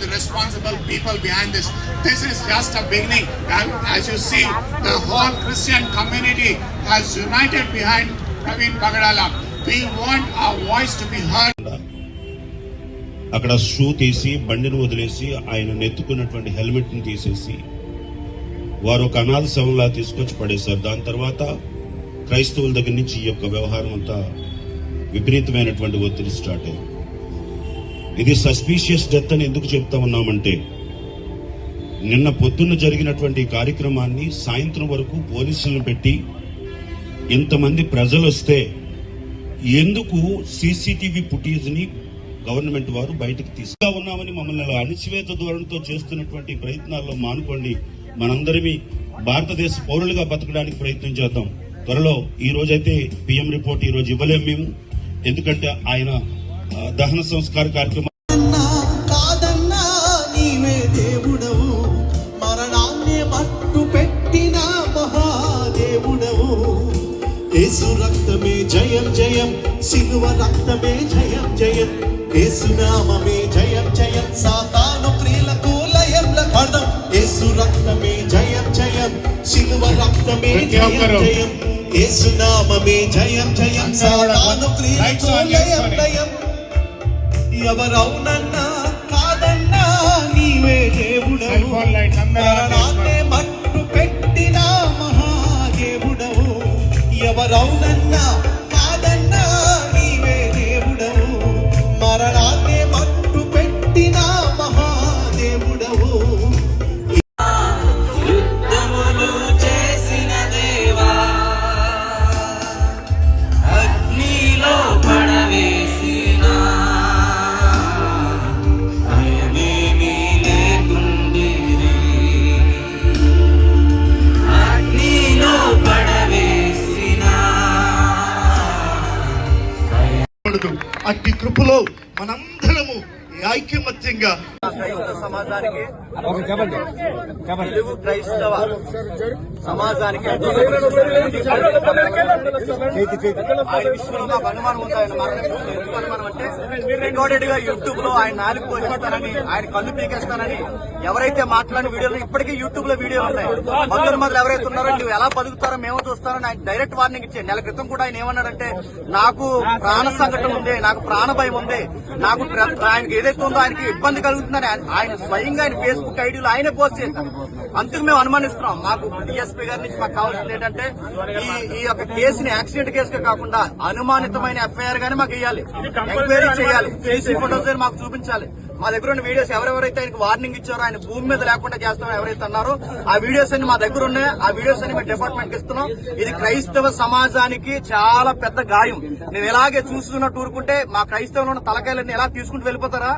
the responsible people behind this. This is just a beginning. And as you see, the whole Christian community has united behind Praveen Pagadala. We want our voice to be heard. అక్కడ shoe తీసి బండిని వదిలేసి ఆయన నెత్తుకున్నటువంటి helmet ని తీసేసి వారు ఒక అనాథ శవంలా తీసుకొచ్చి పడేశారు. దాని తర్వాత క్రైస్తవుల దగ్గర నుంచి ఈ యొక్క వ్యవహారం అంతా విపరీతమైనటువంటి ఒత్తిడి స్టార్ట్ అయింది. ఇది సస్పీషియస్ డెత్ అని ఎందుకు చెప్తా ఉన్నామంటే, నిన్న పొద్దున్న జరిగినటువంటి కార్యక్రమాన్ని సాయంత్రం వరకు పోలీసులను పెట్టి ఇంతమంది ప్రజలు వస్తే ఎందుకు సీసీటీవీ ఫుటేజ్ ని గవర్నమెంట్ వారు బయటకు తీసుకురా ఉన్నామని మమ్మల్ని అణిచివేత ధోరణితో చేస్తున్నటువంటి ప్రయత్నాల్లో మానుకోండి. మనందరినీ భారతదేశ పౌరులుగా బతకడానికి ప్రయత్నం చేద్దాం. త్వరలో ఈ రోజైతే పిఎం రిపోర్ట్ ఈ రోజు ఇవ్వలేము మేము, ఎందుకంటే ఆయన దహన సంస్కార కార్యక్రమం యేసు రక్తమే జయం జయం, సిలువ రక్తమే జయం జయం, యేసు నామమే జయం జయం, సాతాను క్రియలకు లయం లఖడం. యేసు రక్తమే జయం జయం, సిలువ రక్తమే జయం జయం, యేసు నామమే జయం జయం, సాతాను క్రియలకు లయం లయం. ఎవరవునన్నా కాదన్నా నీవే దేవుడవు, మరణాన్నే మట్టు పెట్టిన మహాదేవుడవు. ఎవరవునన్నా కాదన్నా నీవే దేవుడవు, మరణాన్నే మట్టు పెట్టిన మహాదేవుడవు. యుద్ధములు చేసిన దేవా, అగ్నిలో పడవేసిన భయమేమీ లేకుండిరి, అగ్నిలో అట్టి కృపలో మనందరము ఐక్యమత్యంగా సమాజానికి, తెలుగు క్రైస్తవ సమాజానికి ఆయన విషయంలో మాకు అనుమానం ఉంది. ఆయన ఎందుకు అనుమానం అంటే, రికార్డెడ్ గా యూట్యూబ్ లో ఆయన నాలుగు పోషిస్తానని, ఆయన కళ్ళు పీకేస్తానని ఎవరైతే మాట్లాడిన వీడియోలు ఇప్పటికీ యూట్యూబ్ లో వీడియోలు ఉన్నాయి. మొదలు ఎవరైతే ఉన్నారో నువ్వు ఎలా బతుకుతారో మేము చూస్తారని ఆయన డైరెక్ట్ వార్నింగ్ ఇచ్చే. నెల క్రితం కూడా ఆయన ఏమన్నాడంటే, నాకు ప్రాణ సంకటం ఉంది, నాకు ప్రాణ భయం ఉంది, నాకు ఆయనకి ఏదైతే ఉందో ఆయనకి ఇబ్బంది కలుగుతుందని ఆయన స్వయంగా ఆయన ఫేస్బుక్ ఐడీలో ఆయనే పోస్ట్ చేశారు. అందుకు మేము అనుమానిస్తున్నాం. మాకు డిఎస్పీ గారి నుంచి మాకు కావాల్సింది ఏంటంటే, ఈ యొక్క కేసుని యాక్సిడెంట్ కేసుగా కాకుండా అనుమానితమైన ఎఫ్ఐఆర్ గానీ మాకు ఇవ్వాలి, ఎంక్వైరీ చేయాలి, సీసీ ఫోటోస్ మాకు చూపించాలి. మా దగ్గర ఉన్న వీడియోస్ ఎవరెవరైతే ఆయనకు వార్నింగ్ ఇచ్చారో, ఆయన భూమి మీద లేకుండా చేస్తామో ఎవరైతే అన్నారో ఆ వీడియోస్ అన్ని మా దగ్గర ఉన్నాయి. ఆ వీడియోస్ అన్ని మేము డిపార్ట్మెంట్ కి ఇస్తున్నాం. ఇది క్రైస్తవ సమాజానికి చాలా పెద్ద గాయం. నేను ఇలాగే చూస్తున్నట్టు ఊరుకుంటే మా క్రైస్తవులు ఉన్న తలకాయలన్నీ ఎలా తీసుకుంటూ వెళ్ళిపోతారా?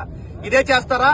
ఇదే చేస్తారా?